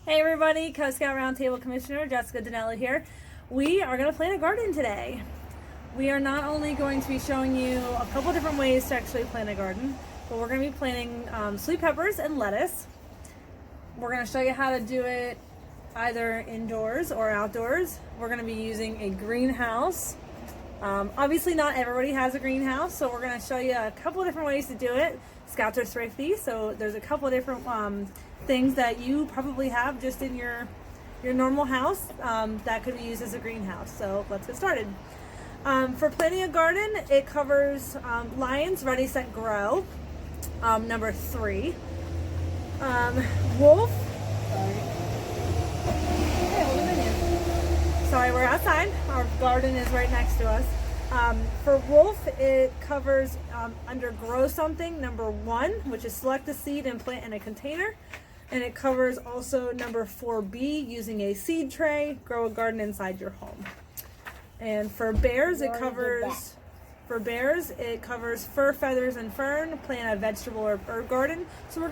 Hey everybody, Cub Scout Roundtable Commissioner Jessica Danella here. We are going to plant a garden today. We are not only going to be showing you a couple different ways to actually plant a garden, but we're going to be planting sweet peppers and lettuce. We're going to show you how to do it either indoors or outdoors. We're going to be using a greenhouse. Obviously not everybody has a greenhouse, so we're going to show you a couple different ways to do it. Scouts are thrifty, so there's a couple different things that you probably have just in your normal house that could be used as a greenhouse. So let's get started. For planting a garden, it covers Lions Ready Set Grow, number 3. Wolf. Sorry, we're outside. Our garden is right next to us. For Wolf, it covers under Grow Something, number 1, which is select the seed and plant in a container. And it covers also number 4B, using a seed tray, grow a garden inside your home. And for bears, it covers fur, feathers, and fern, plant a vegetable or herb garden. So we're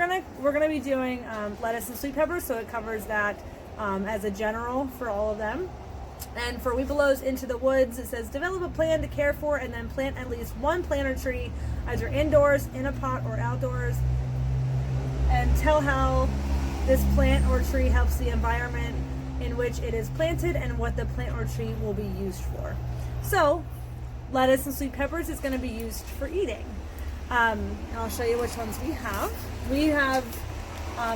gonna be doing lettuce and sweet peppers, so it covers that as a general for all of them. And for Weebelows Into the Woods, it says develop a plan to care for and then plant at least one planter tree, either indoors, in a pot, or outdoors. And tell how this plant or tree helps the environment in which it is planted and what the plant or tree will be used for. So, lettuce and sweet peppers is going to be used for eating. And I'll show you which ones we have. We have,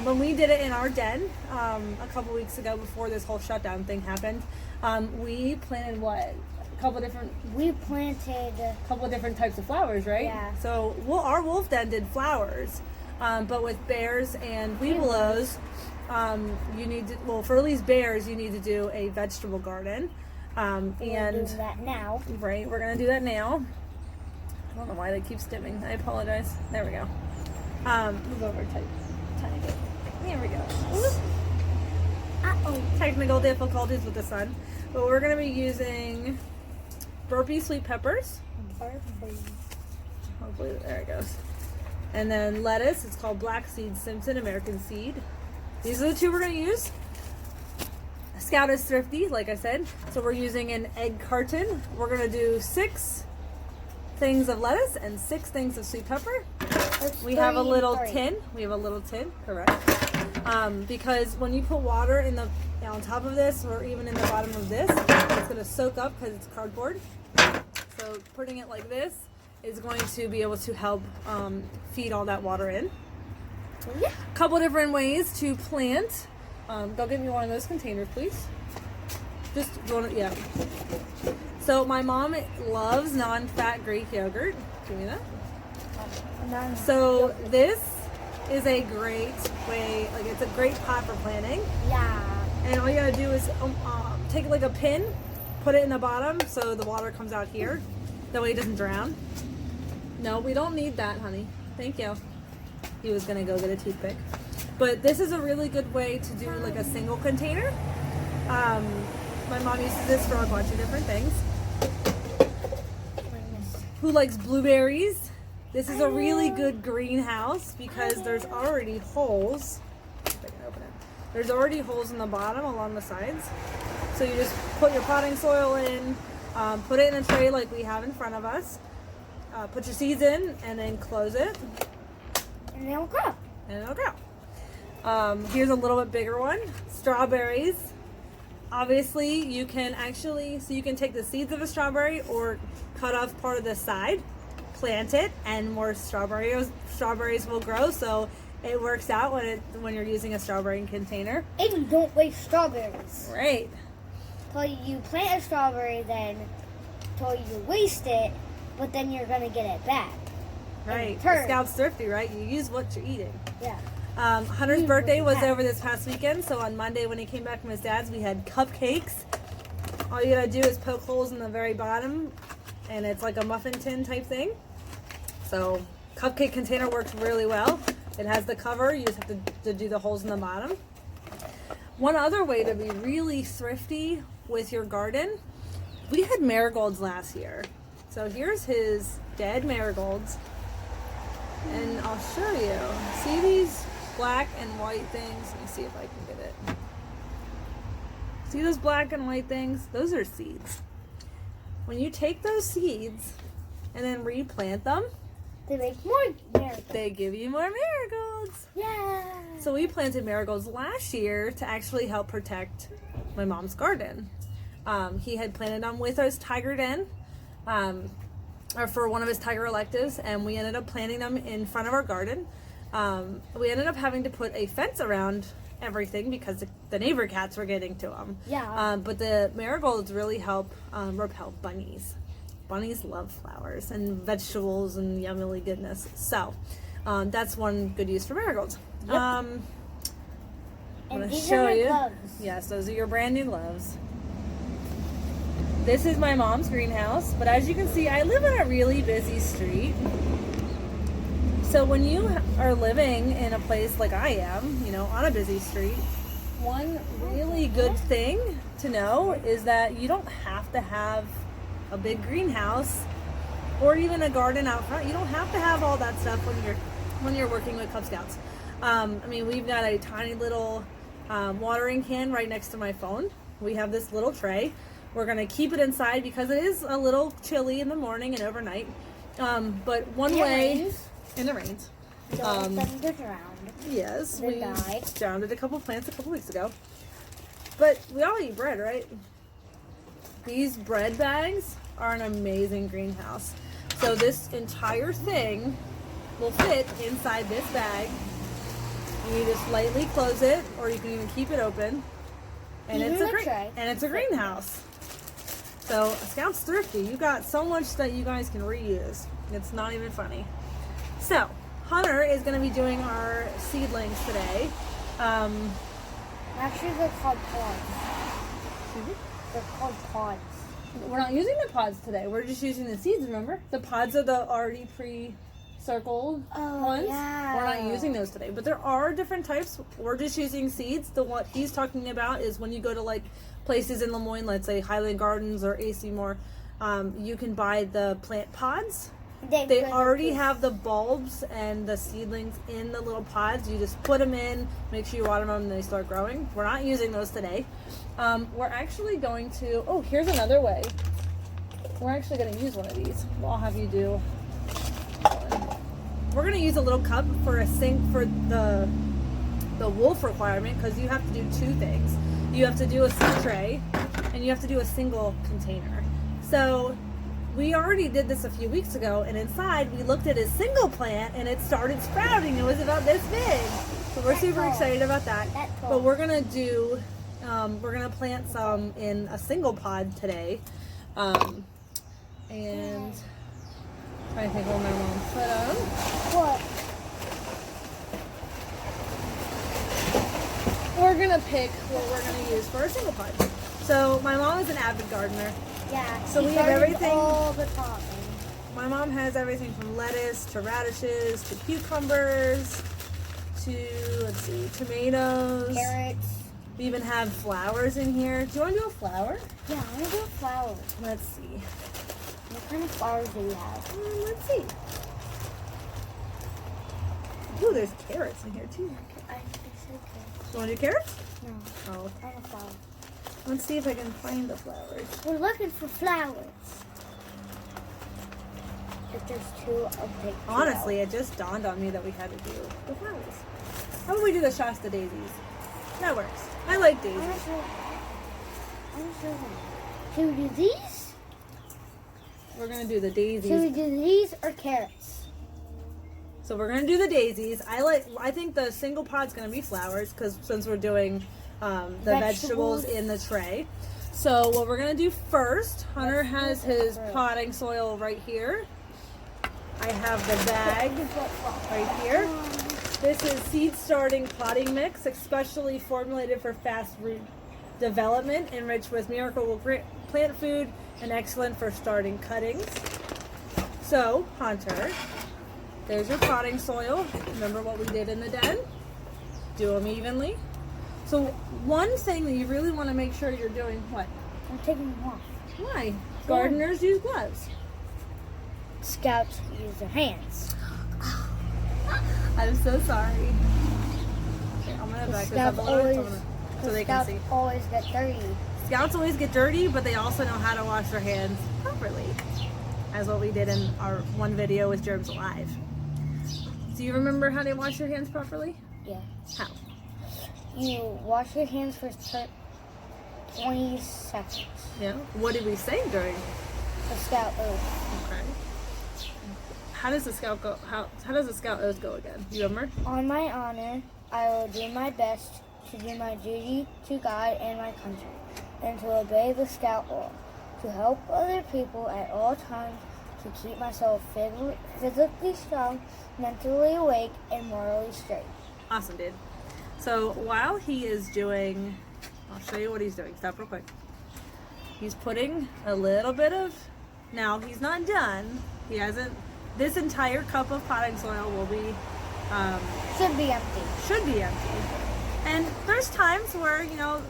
when we did it in our den a couple weeks ago before this whole shutdown thing happened, we planted We planted a couple different types of flowers, right? Yeah. So our wolf den did flowers, but with bears and Weebelows, you need to, for these bears, you need to do a vegetable garden. we're doing that now. Right, we're gonna do that now. I don't know why they keep stimming. I apologize. There we go. Move over tiny bit. There we go. Uh-oh. Technical difficulties with the sun, but we're gonna be using burpee sweet peppers. Hopefully, there it goes. And then lettuce. It's called Black Seed Simpson American Seed. These are the two we're gonna use. Scout is thrifty, like I said, so we're using an egg carton. We're gonna do 6 things of lettuce and 6 things of sweet pepper. We have a little tin. We have a little tin, correct? Because when you put water on top of this, or even in the bottom of this, it's gonna soak up because it's cardboard. So putting it like this is going to be able to help feed all that water in. Yeah. Couple different ways to plant. Go get me one of those containers, please. Just one, yeah. So my mom loves non-fat Greek yogurt. Give me that. So this is a great way, like it's a great pot for planting. Yeah. And all you gotta do is take like a pin, put it in the bottom so the water comes out here. That way it doesn't drown. No, we don't need that, honey. Thank you. He was gonna go get a toothpick. But this is a really good way to do like a single container. My mom uses this for a bunch of different things. Who likes blueberries? This is a really good greenhouse because there's already holes. If I can open it. There's already holes in the bottom along the sides. So you just put your potting soil in, put it in a tray like we have in front of us, put your seeds in, and then close it. And they'll grow. And it'll grow. Here's a little bit bigger one. Strawberries. Obviously, you can take the seeds of a strawberry or cut off part of the side, plant it, and more strawberries will grow. So it works out when you're using a strawberry container. And you don't waste strawberries. Right. So you plant a strawberry, then so you waste it, but then you're gonna get it back. Right. Turn. Scout's thrifty, right? You use what you're eating. Yeah. Hunter's birthday was over this past weekend, so on Monday when he came back from his dad's, we had cupcakes. All you gotta do is poke holes in the very bottom, and it's like a muffin tin type thing. So, cupcake container works really well. It has the cover, you just have to do the holes in the bottom. One other way to be really thrifty with your garden, we had marigolds last year. So here's his dead marigolds. And I'll show you. See these black and white things? Let me see if I can get it. See those black and white things? Those are seeds. When you take those seeds and then replant them, they make more marigolds. They give you more marigolds. Yeah. So we planted marigolds last year to actually help protect my mom's garden. He had planted them with his tiger den, or for one of his tiger electives, and we ended up planting them in front of our garden. We ended up having to put a fence around everything because the neighbor cats were getting to them. Yeah. But the marigolds really help repel bunnies. Bunnies love flowers and vegetables and yummy goodness. So that's one good use for marigolds. Yep. I'm And going to these show are my you. gloves. Yes, those are your brand new gloves. This is my mom's greenhouse, but as you can see, I live on a really busy street. So when you are living in a place like I am, you know, on a busy street, one really good thing to know is that you don't have to have a big greenhouse or even a garden out front. You don't have to have all that stuff when you're working with Cub Scouts. I mean, we've got a tiny little watering can right next to my phone. We have this little tray. We're going to keep it inside because it is a little chilly in the morning and overnight. But one And it way... rains. And it rains. Don't let them get drowned. Yes, They we died. drowned a couple plants a couple weeks ago. But we all eat bread, right? These bread bags are an amazing greenhouse. So this entire thing will fit inside this bag. You just lightly close it, or you can even keep it open. And Even it's the tray. and it's a greenhouse. So Scout's thrifty. You got so much that you guys can reuse. It's not even funny. So Hunter is going to be doing our seedlings today. Actually, they're called pods. They're called pods. We're not using the pods today. We're just using the seeds, remember? The pods are the already pre-circled ones. Yeah. We're not using those today. But there are different types. We're just using seeds. What he's talking about is when you go to like places in Lemoyne, let's say Highland Gardens or AC Moore, you can buy the plant pods. They already have the bulbs and the seedlings in the little pods. You just put them in, make sure you water them, and they start growing. We're not using those today. We're actually going to, oh, here's another way. We're actually going to use one of these. I'll have you do one. We're going to use a little cup for a sink for the wolf requirement, because you have to do two things. You have to do a seed tray, and you have to do a single container. So we already did this a few weeks ago, and inside we looked at a single plant and it started sprouting. It was about this big. So we're super excited about that. But we're gonna do, we're gonna plant some in a single pod today. And trying to think what my mom put on. What? We're gonna pick what we're gonna use for a single pod. So my mom is an avid gardener. Yeah. So she we have gardened everything. all the time. My mom has everything from lettuce to radishes to cucumbers to, let's see, tomatoes. Carrots. We even have flowers in here. Do you want to do a flower? Yeah, I want to do flowers. Let's see. What kind of flowers do you have? Let's see. Ooh, there's carrots in here too. I think so. You want to do carrots? No. Oh. I want a flower. Let's see if I can find the flowers. We're looking for flowers. If there's two, I'll take two. Honestly, it just dawned on me that we had to do the flowers. How about we do the Shasta daisies? That works. I like daisies. I'm not sure. Should we do these? We're going to do the daisies. Should we do these or carrots? So we're gonna do the daisies. I think the single pod's gonna be flowers, because since we're doing the vegetables in the tray. So what we're gonna do first, Hunter has his potting soil right here. I have the bag right here. This is seed starting potting mix, especially formulated for fast root development, enriched with miracle plant food and excellent for starting cuttings. So Hunter, there's your potting soil. Remember what we did in the den? Do them evenly. So one thing that you really want to make sure you're doing, what? I'm taking them off. Why? Gardeners use gloves. Scouts use their hands. I'm so sorry. Okay, I'm gonna back this up a little bit. so they can see. Always get dirty. Scouts always get dirty, but they also know how to wash their hands properly, as what we did in our one video with Germs Alive. Do you remember how to wash your hands properly? Yeah. How? You wash your hands for 20 seconds. Yeah. What did we say during The Scout Oath. Okay. How does the Scout go? How does the Scout Oath go again? You remember? On my honor, I will do my best to do my duty to God and my country, and to obey the Scout law, to help other people at all times, to keep myself physically strong, mentally awake, and morally straight. Awesome, dude. So while he is doing, I'll show you what he's doing. Stop real quick. He's putting a little bit of, now he's not done. He hasn't, this entire cup of potting soil will be, Should be empty. should be empty. And there's times where, you know,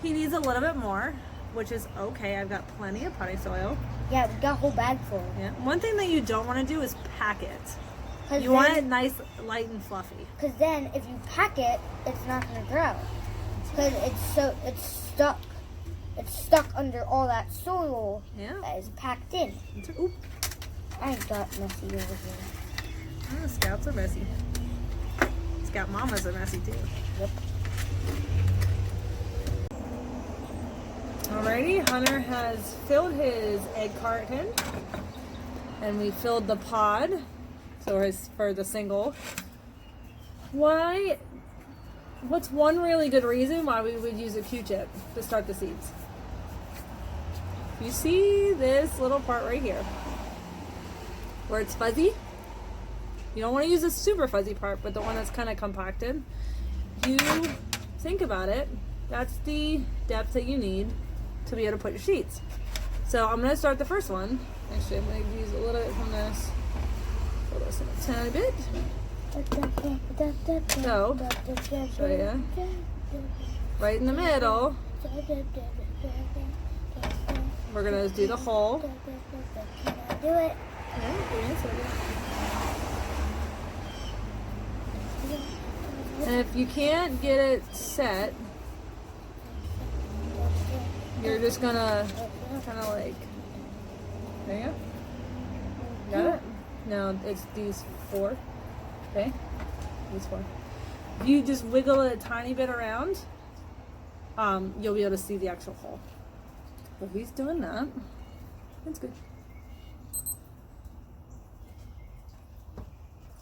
he needs a little bit more, which is okay. I've got plenty of potting soil. Yeah, we got a whole bag full. Yeah. One thing that you don't want to do is pack it. 'Cause You want then- it nice, light, and fluffy. Because then, if you pack it, it's not going to grow. Because it's stuck. It's stuck under all that soil Yeah. that is packed in. Oop. I got messy over here. Oh, Scouts are messy. Scout mamas are messy too. Yep. Alrighty, Hunter has filled his egg carton, and we filled the pod. So for the single. What's one really good reason why we would use a Q-tip to start the seeds? You see this little part right here where it's fuzzy? You don't want to use the super fuzzy part, but the one that's kind of compacted. You think about it, that's the depth that you need to be able to put your sheets. So I'm going to start the first one. Actually, I'm going to use a little bit from this. Pull this in a tiny bit. So, show you. Right in the middle, we're going to do the hole. Can I do it? Yeah, give me a second. And if you can't get it set, you're just gonna kind of like, there you go. Got it? No, it's these four. Okay? These four. If you just wiggle it a tiny bit around, you'll be able to see the actual hole. If he's doing that, that's good.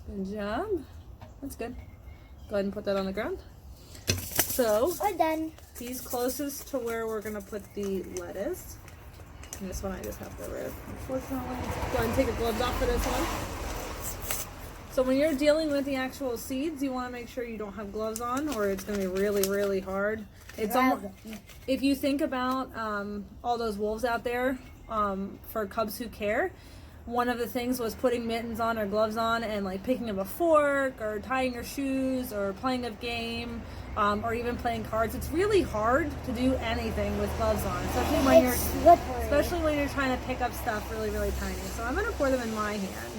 Good job. That's good. Go ahead and put that on the ground. So, We're done. he's closest to where we're going to put the lettuce. And this one I just have to rip, unfortunately. Go ahead and take your gloves off for this one. So when you're dealing with the actual seeds, you want to make sure you don't have gloves on, or it's going to be really, really hard. It's almost, if you think about all those wolves out there, for Cubs Who Care, one of the things was putting mittens on or gloves on and like picking up a fork or tying your shoes or playing a game, or even playing cards. It's really hard to do anything with gloves on, especially when It's slippery. especially when you're trying to pick up stuff really, really tiny. So I'm gonna pour them in my hand.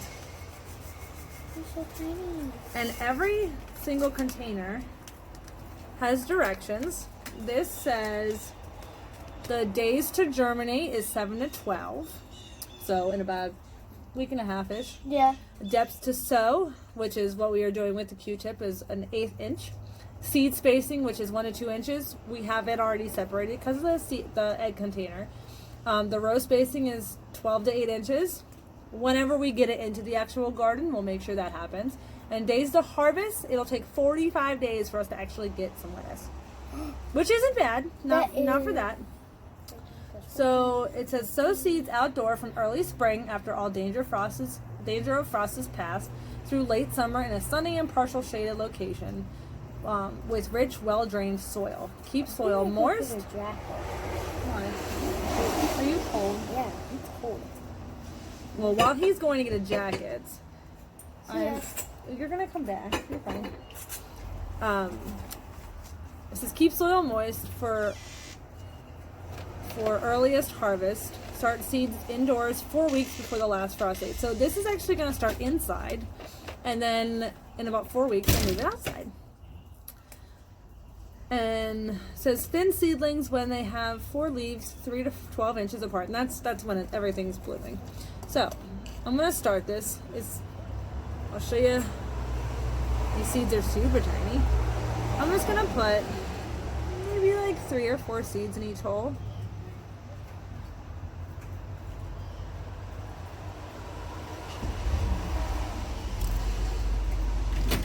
They're so tiny. And every single container has directions. This says the days to germinate is 7 to 12. So in about a week and a half-ish. Yeah. Depth to sow, which is what we are doing with the Q-tip, is an 1/8 inch. Seed spacing, which is 1 to 2 inches. We have it already separated because of the egg container. The row spacing is 12 to 8 inches. Whenever we get it into the actual garden, we'll make sure that happens. And days to harvest, it'll take 45 days for us to actually get some lettuce, which isn't bad. Not for that. So it says sow seeds outdoor from early spring after all danger of frost is past through late summer in a sunny and partial shaded location with rich, well-drained soil. Keep soil moist. Are you cold? Yeah, it's cold. Well, while he's going to get a jacket, Yeah. you're gonna come back. You're fine. It says keep soil moist for earliest harvest. Start seeds indoors 4 weeks before the last frost date. So this is actually going to start inside, and then in about 4 weeks we'll move it outside. And it says thin seedlings when they have 4 leaves 3 to 12 inches apart, and that's when everything's blooming. So I'm gonna start this. I'll show you. These seeds are super tiny. I'm just gonna put maybe like 3 or 4 seeds in each hole.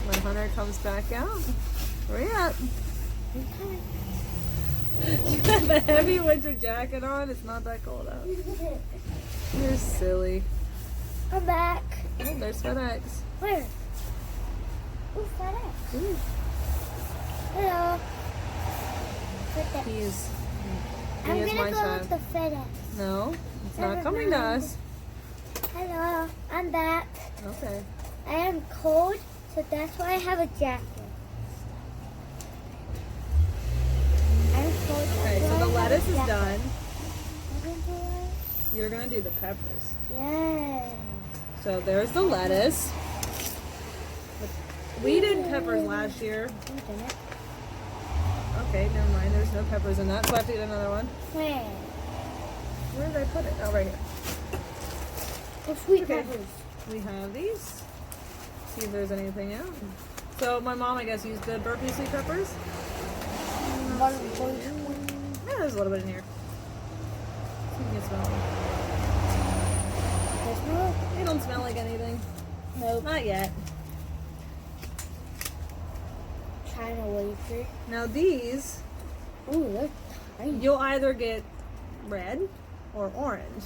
When Hunter comes back out, hurry up. Okay. You have a heavy winter jacket on. It's not that cold out. You're silly. I'm back. Oh, there's FedEx. Where? Ooh, FedEx. Ooh, Hello. FedEx. he is I'm my gonna go child. with the FedEx. No, it's not Never coming to mind. us. Hello. I'm back. Okay. I am cold, so that's why I have a jacket. I'm cold. Okay, so the lettuce is done. done. You're gonna do the peppers. Yes. So there's the lettuce. We did peppers last year. You did it. Okay, never mind. There's no peppers in that, so I have to get another one. Where? Where did I put it? Oh, right here. The sweet Okay. peppers. We have these. See if there's anything out. So my mom, I guess, used the Burpee sweet peppers. Yeah, there's a little bit in here. See if you can smell them. There's no. They don't smell like anything. Nope. Not yet. China wafer. Now these, Ooh, they're tiny. you'll either get red or orange.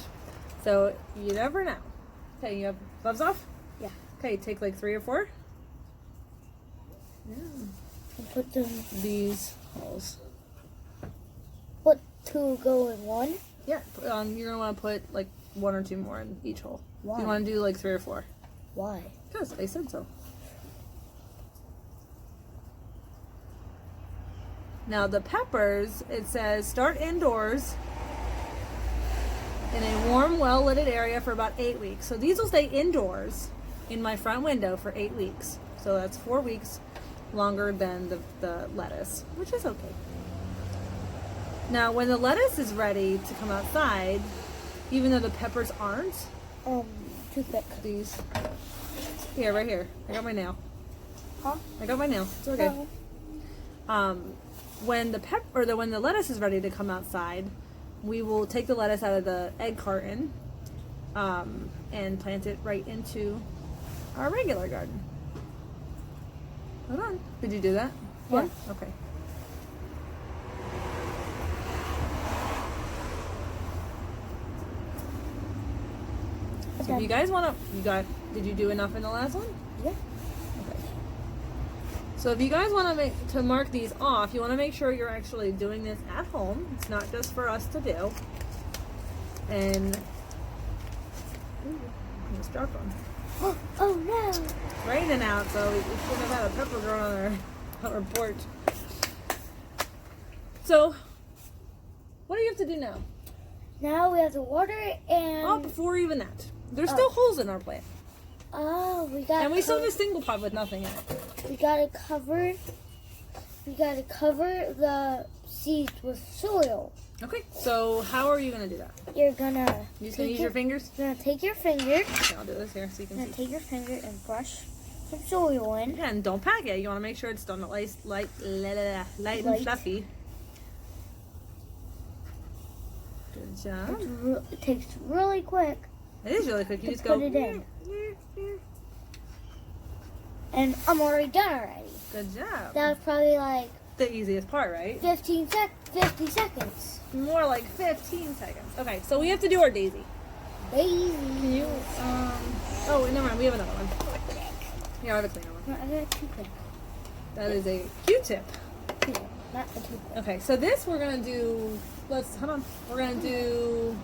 So you never know. Okay, you have gloves off? Yeah. Okay, take like 3 or 4. Yeah. And put them. These holes. Put 2 go in 1. Yeah, you're gonna want to put like 1 or 2 more in each hole. Why? You want to do like 3 or 4? Why? Because I said so. Now the peppers, it says start indoors in a warm, well-lit area for about 8 weeks. So these will stay indoors in my front window for 8 weeks. So that's 4 weeks longer than the lettuce, which is okay. Now when the lettuce is ready to come outside, even though the peppers aren't, Too thick. these, here, right here, I got my nail. Huh? I got my nail, it's okay. No. When the lettuce is ready to come outside, we will take the lettuce out of the egg carton and plant it right into our regular garden. Hold on. Did you do that? Yeah. Okay. So if you guys want to, did you do enough in the last one? Yeah. Okay. So if you guys want to mark these off, you want to make sure you're actually doing this at home. It's not just for us to do. And I just dropped one. Oh no! It's raining out, so we shouldn't have had a pepper growing on our porch. So, what do you have to do now? Now we have to water it and. Oh, before even that, there's still holes in our plant, Oh, we got. and we still have a single pot with nothing in it. We gotta cover. We gotta cover the seeds with soil. Okay, so how are you gonna do that? You're gonna. You just gonna use your fingers? You're gonna take your finger. Okay, I'll do this here so you You're can gonna see. take your finger and brush some soil in. Yeah, and don't pack it. You want to make sure it's done light and Light. fluffy. Good job. It takes really quick. It is really quick. You To just go. put it in. And I'm already done already. Good job. That was probably like The easiest part, right? 50 seconds. More like 15 seconds. Okay, so we have to do our daisy. Baby. Can you, oh, never mind. We have another one. Yeah, I have a cleaner one. No, I got a toothpick. That is a Q-tip. Not a toothpick. Okay, so this we're going to do, hold on. We're going to do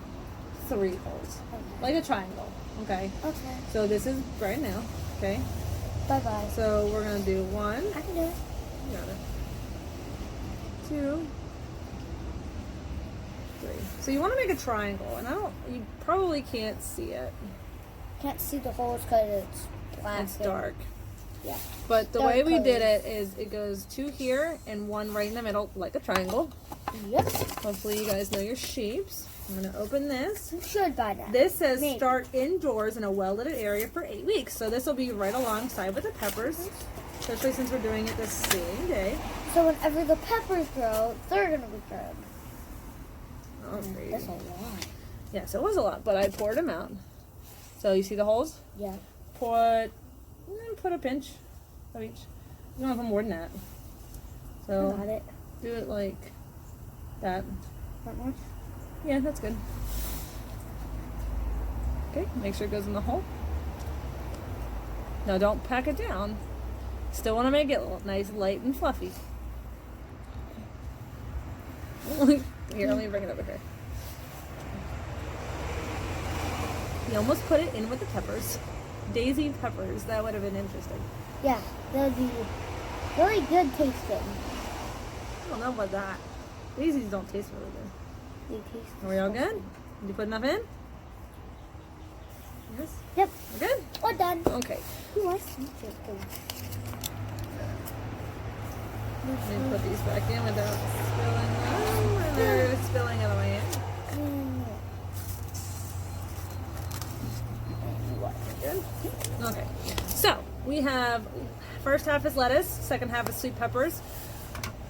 3 holes. Like a triangle. Okay. Okay. So this is right now. Okay. Bye bye. So we're going to do 1. I can do it. You got it. 2, 3. So you want to make a triangle, and you probably can't see it. Can't see the holes because it's black. It's dark. Yeah. But the Dark way we did colors. it is it goes 2 here and 1 right in the middle, like a triangle. Yep. Hopefully you guys know your shapes. I'm going to open this. You should by now. This says Maybe. start indoors in a well-lit area for 8 weeks. So this will be right alongside with the peppers, especially since we're doing it the same day. So whenever the peppers grow, they're gonna be good. Oh, great. That's a lot. Yes, it was a lot, but I poured them out. So you see the holes? Yeah. Put a pinch of each. You don't have more than that. I So got it. do it like that. Want more? Yeah, that's good. Okay, make sure it goes in the hole. Now don't pack it down. Still want to make it nice, light, and fluffy. Here, let me bring it over here. You almost put it in with the peppers. Daisy peppers. That would have been interesting. Yeah, they'll be really good tasting. I don't know about that. Daisies don't taste really good. They taste. Are we all good? Did you put enough in? Yes? Yep. We're good? All done. Okay. Ooh, I see chicken. Let me put these back in without spilling them. And they're spilling out of my hand. Good? Okay. So, we have first half is lettuce, second half is sweet peppers.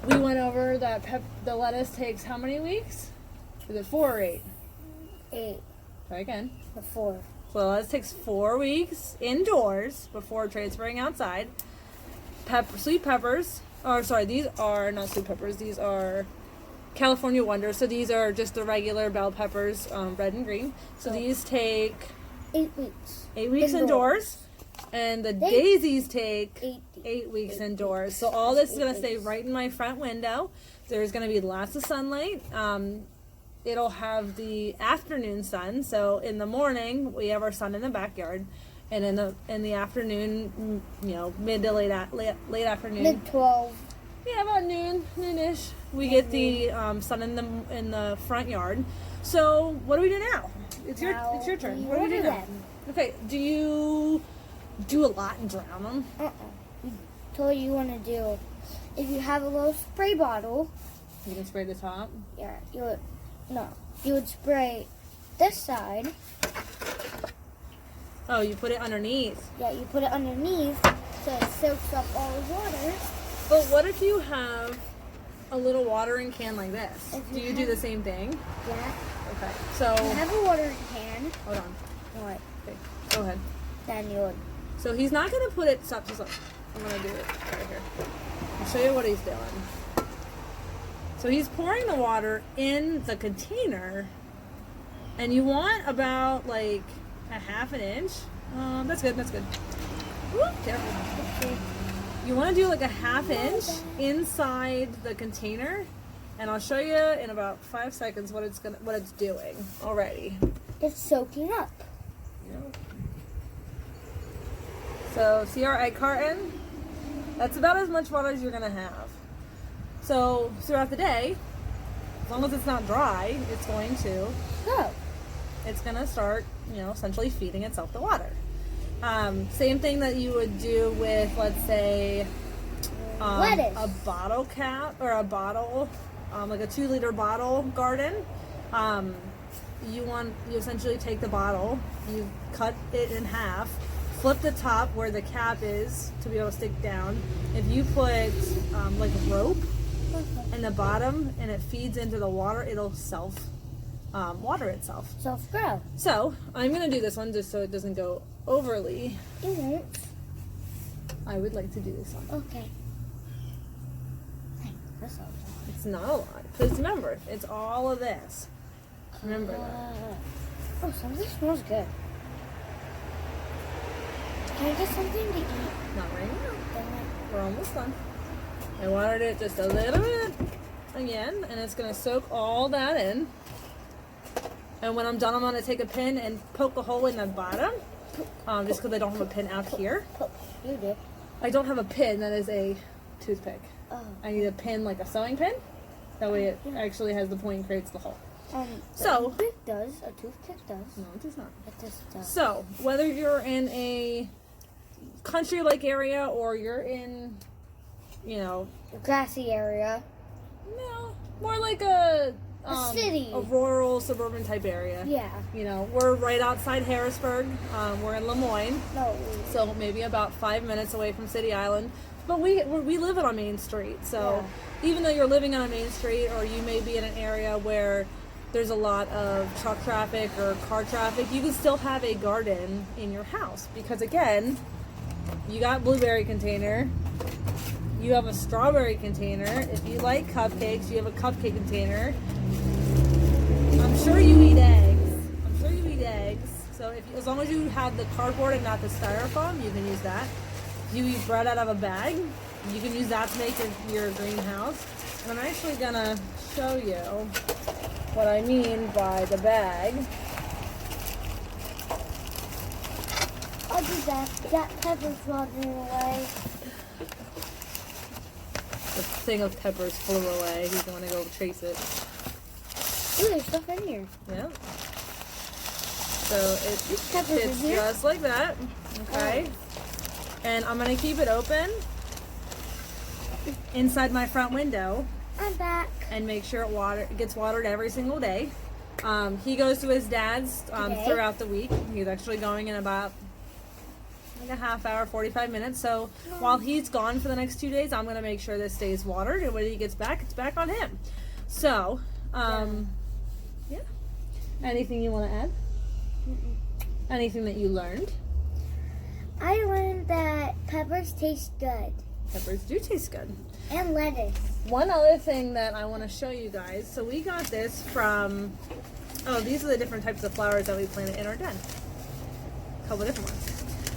We went over that the lettuce takes how many weeks? Is it 4 or 8? 8 Try again. or 4. So the lettuce takes 4 weeks indoors before transferring outside. Sweet peppers, or sorry, these are not sweet peppers. These are California Wonders. So these are just the regular bell peppers, red and green. So these take 8 weeks. 8 weeks indoors. And the daisies take 8 weeks indoors. So all this is going to stay right in my front window. There's going to be lots of sunlight. It'll have the afternoon sun. So in the morning, we have our sun in the backyard. And in the afternoon, mid to late afternoon. Mid-12. Yeah, about noonish. We get the sun in the front yard. So what do we do now? It's your turn. What do we do now? Okay. Do you do a lot and drown them? So what you want to do, if you have a little spray bottle, You can spray the top. yeah, you would spray this side. Oh, you put it underneath. Yeah, you put it underneath so it soaks up all the water. But what if you have a little watering can like this? If Do you you do the same thing? Yeah. Okay. So You have a watering can. hold on. What? Okay. Go ahead. Then you would. So he's not gonna put it. Stop. I'm gonna do it right here. I'll show you what he's doing. So he's pouring the water in the container, and you want about like a half an inch. That's good. That's good. Ooh, careful. You want to do like a half inch inside the container, and I'll show you in about 5 seconds what it's doing already. It's soaking up. So see our egg carton? That's about as much water as you're gonna have. So throughout the day, as long as it's not dry, it's gonna start, essentially feeding itself the water. Same thing that you would do with, let's say, Lettuce. a bottle cap or a bottle, like a 2-liter bottle garden. You essentially take the bottle, you cut it in half, flip the top where the cap is to be able to stick down. If you put like a rope in the bottom and it feeds into the water, it'll water itself. Self-grow. So I'm gonna do this one just so it doesn't go overly. It won't. I would like to do this one. Okay. That's all. It's not a lot because remember, it's all of this. Remember that. Oh, something smells good. Can I get something to eat? Not right now. Then We're almost done. I watered it just a little bit again, and it's gonna soak all that in. And when I'm done, I'm gonna take a pin and poke a hole in the bottom, just because I don't have a pin out here. You did. I don't have a pin that is a toothpick. Oh. I need a pin like a sewing pin. That way it actually has the point and creates the hole. So toothpick does. A toothpick does. No, it does not. It just does. So whether you're in a country-like area or you're in, you know, A grassy area. no, more like a city. a rural, suburban type area. Yeah. You know, we're right outside Harrisburg. We're in Lemoyne, No. so maybe about 5 minutes away from City Island. But we live on a main street, so even though you're living on a main street, or you may be in an area where there's a lot of truck traffic or car traffic, you can still have a garden in your house because, again, you got blueberry container, you have a strawberry container. If you like cupcakes, you have a cupcake container. I'm sure you eat eggs. So as long as you have the cardboard and not the styrofoam, you can use that. If you eat bread out of a bag, you can use that to make your greenhouse. And I'm actually gonna show you what I mean by the bag. I'll do that. That pepper's running away. The thing of peppers flew away. He's gonna go chase it. Ooh, there's stuff in here. Yeah. So it peppers in fits here? just like that. Okay. And I'm gonna keep it open inside my front window I'm back. and make sure it gets watered every single day. He goes to his dad's Today? throughout the week. He's actually going in about like a half hour, 45 minutes. So while he's gone for the next 2 days, I'm going to make sure this stays watered. And when he gets back, it's back on him. So, yeah. Anything you want to add? Anything that you learned? I learned that peppers taste good. Peppers do taste good. And lettuce. One other thing that I want to show you guys. So we got this from, these are the different types of flowers that we planted in our den. A couple different ones.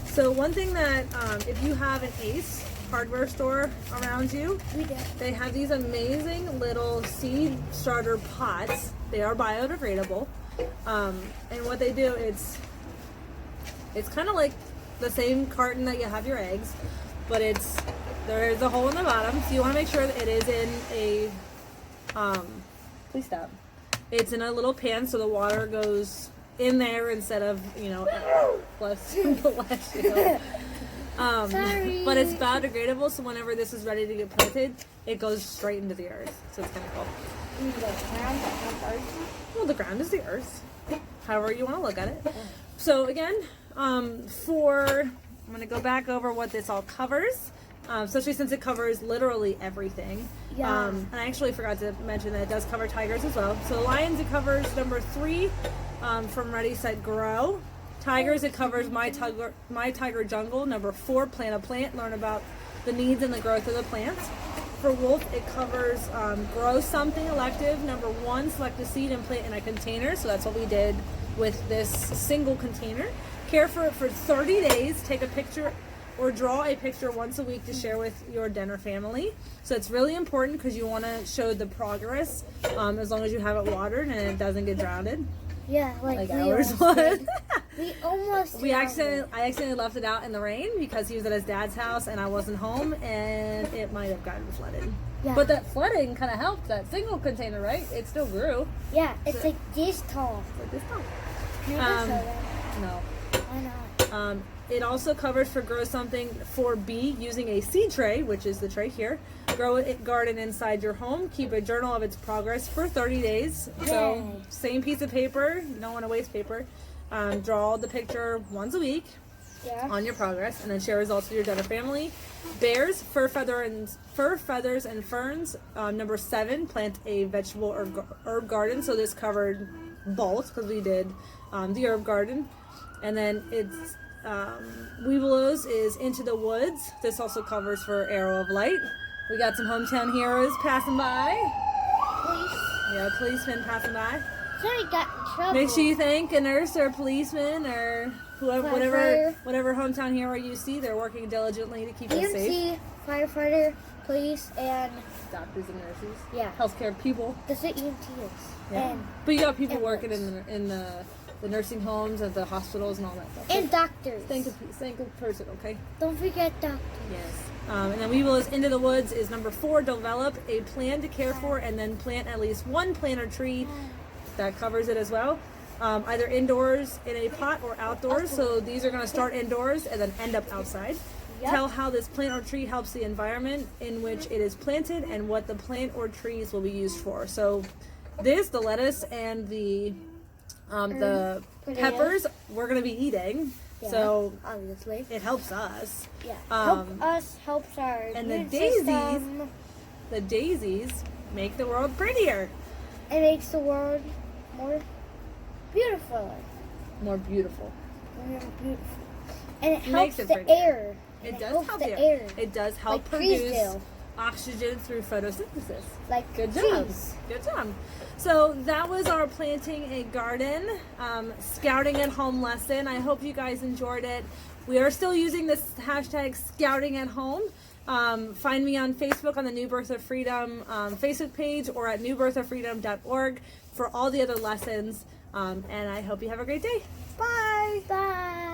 So one thing that, if you have an Ace hardware store around you, We do. they have these amazing little seed starter pots. They are biodegradable. And what they do, it's kind of like the same carton that you have your eggs, but there's a hole in the bottom, so you want to make sure that it is in a, please stop. It's in a little pan so the water goes in there instead of, bless you. Sorry. But it's biodegradable, so whenever this is ready to get planted, it goes straight into the earth. So it's kind of cool. Well, the ground is the earth, however you want to look at it. So again, I'm going to go back over what this all covers, especially since it covers literally everything. Yeah. And I actually forgot to mention that it does cover tigers as well. So lions, it covers number 3 from Ready, Set, Grow. Tigers, it covers My Tiger Jungle. Number 4, Plant a Plant. Learn about the needs and the growth of the plants. For wolf, it covers Grow Something Elective. Number 1, select a seed and plant in a container. So that's what we did with this single container. Care for it for 30 days. Take a picture or draw a picture once a week to share with your den or family. So it's really important because you want to show the progress as long as you have it watered and it doesn't get drowned. Yeah, like ours almost was. did. We almost I drowned it. accidentally left it out in the rain because he was at his dad's house and I wasn't home and it might have gotten flooded. Yeah. But that flooding kind of helped that single container, right? It still grew. Yeah, it's like this tall. Like this tall. Can I just show them? No. Why not? It also covers for Grow Something for B using a seed tray, which is the tray here. Grow it garden inside your home. Keep a journal of its progress for 30 days. So Yay. same piece of paper. You don't want to waste paper. Draw the picture once a week Yeah. on your progress, and then share results with your den or family. Bears, fur, feathers, and ferns. Number 7, plant a vegetable or herb garden. So this covered both because we did the herb garden, and then it's Weevillows is Into the Woods. This also covers for Arrow of Light. We got some hometown heroes passing by. Please. Yeah, policemen passing by. Sorry, got in trouble. Make sure you thank a nurse or a policeman or whoever, Firefighter. whatever hometown hero you see. They're working diligently to keep us safe. EMT, firefighter, police, and Doctors and nurses, yeah, healthcare people. that's what EMT is. Yeah. And But you got people working ambulance. in the nursing homes and the hospitals and all that stuff. and doctors. Thank a person, okay? Don't forget doctors. Yes. And then Weevil is Into the Woods is number 4. Develop a plan to care for and then plant at least one plant or tree. That covers it as well. Either indoors in a pot or outdoors. So these are going to start indoors and then end up outside. Yep. tell how this plant or tree helps the environment in which it is planted and what the plant or trees will be used for. So the lettuce and the Potatoes. peppers we're going to be eating. Yeah, So obviously. it helps us. Yeah. Um, Helps our and the immune daisies- system. The daisies make the world prettier. It makes the world more beautiful. More beautiful. More beautiful. And it Makes helps it the prettier. air. It And does helps help the the air. It does help Like trees produce do. oxygen through photosynthesis. Like Good job. trees. Good job. So that was our planting a garden, scouting at home lesson. I hope you guys enjoyed it. We are still using this hashtag scouting at home. Find me on Facebook on the New Birth of Freedom Facebook page or at newbirthoffreedom.org for all the other lessons. And I hope you have a great day. Bye. Bye.